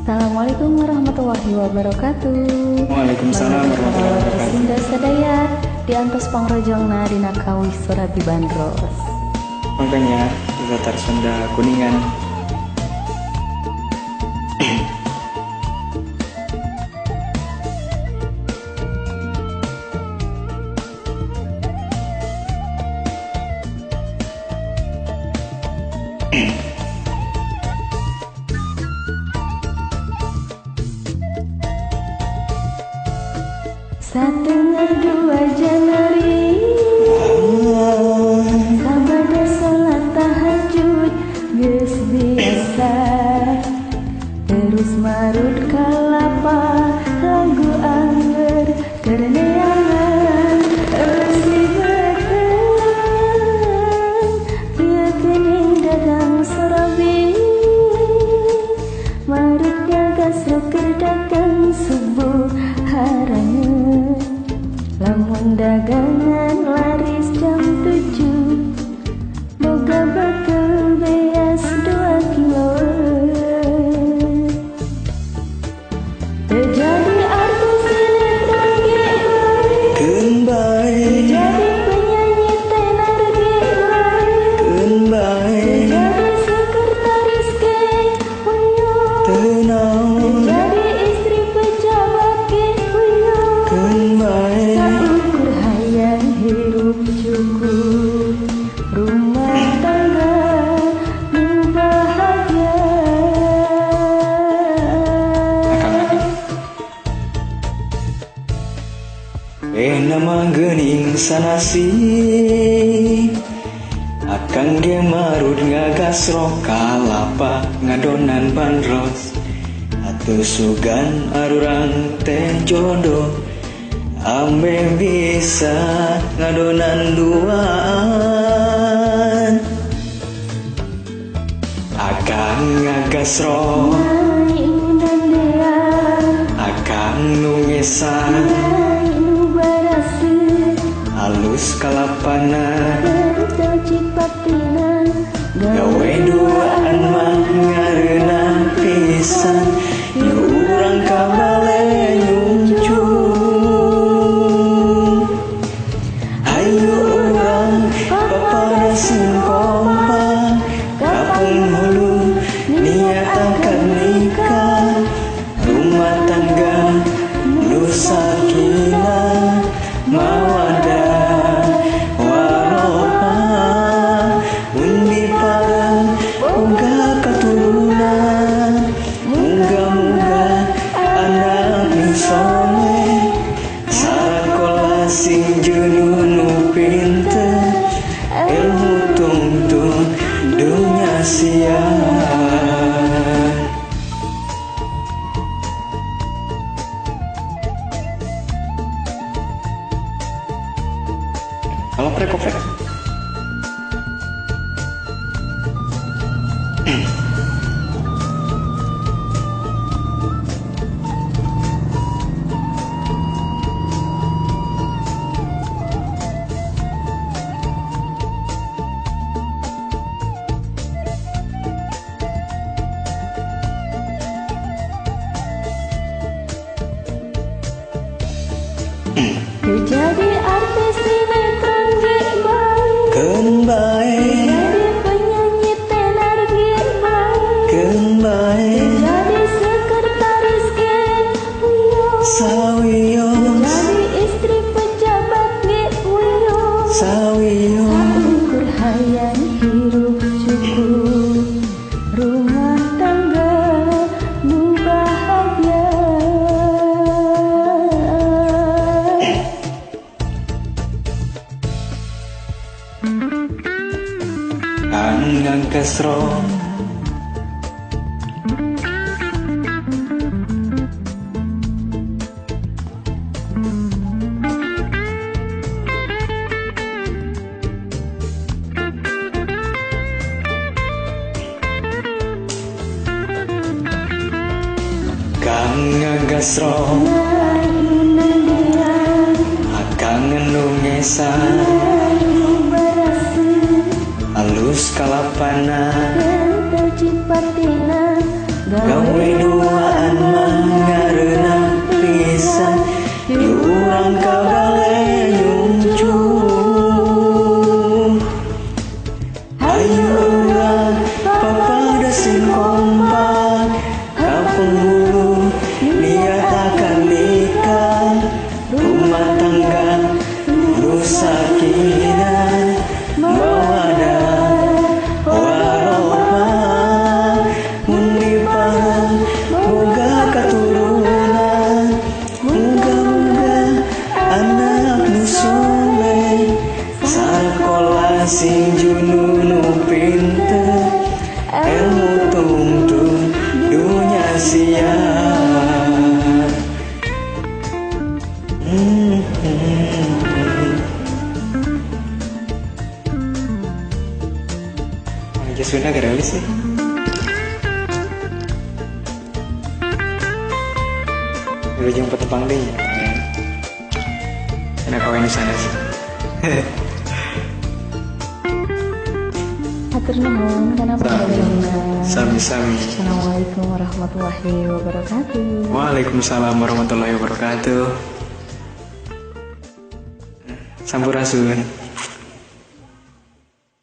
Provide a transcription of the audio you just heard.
Assalamualaikum warahmatullahi wabarakatuh. Waalaikumsalam warahmatullahi wabarakatuh. Sunda sadaya di antos pangrojongna dina Kawih Surabi Bandros. Makanya Datar Sunda Kuningan. Satengah 2 Januari sabada salat tahajud geus biasa, terus marut kalapa lagu angger kerneangan eus libetan ieu geuning dagang Surabi marut gagas keur dagang subuh harangeun. Lamun dagangan laris jam 7 boga bakal beas 2 kilo. Terjadi artis sinetron Keun bae, terjadi penyanyi tenar keun bae, terjadi sekretaris tenang, terjadi istri pejabat keun bae, ukur hayang hirup cukup rumah tangga nu bahagia. nama geuning sanasi akang ge marut ngagas roh kalapa ngadonan bandros atuh sugan arurang teh jodoh ambe bisa ngadonan duaan akang ngagas roh akang nu ngesan halus kalapana gawe duaan mah ngareuna pisan yu urang kabale nyunjung ayo urang papada singkompa kapung hulu niat akad nikah rumah tangga nu sakinah mawadah warohmah undi parang boga katurunan muga-muga anak nu soleh sakola sing jenuh nu pinter ilmu tungtung dunya sian. Kalau prek. Terjadi artis sinetron Keun bae, terjadi penyanyi tenar keun bae, terjadi sekretaris sawios, terjadi istri pejabat sawios. ukur hayang hirup cukup rumah tangga nu bahagia. Anggang kesro kang ngagasro akang ngesan halus kalapana Tercipatina gawe duaan mangarena pisan diurang kabale nyungcung. Ayo urang papada sing kompak kapenghulu niat akan nikah rumah tangga sakinah mawadah warohmah mundi parang boga katurunan muga-muga anak nu soleh sakola sing jununu pinter ilmu tungtung dunya siap. Ya sudah gak realis sih. Dulu jeng petepang deh ya. Enak kawin di sana sih. Hatur nuhun kana panjenenganna. Sami-sami. Assalamualaikum warahmatullahi wabarakatuh. Waalaikumsalam warahmatullahi wabarakatuh. Sampurasun.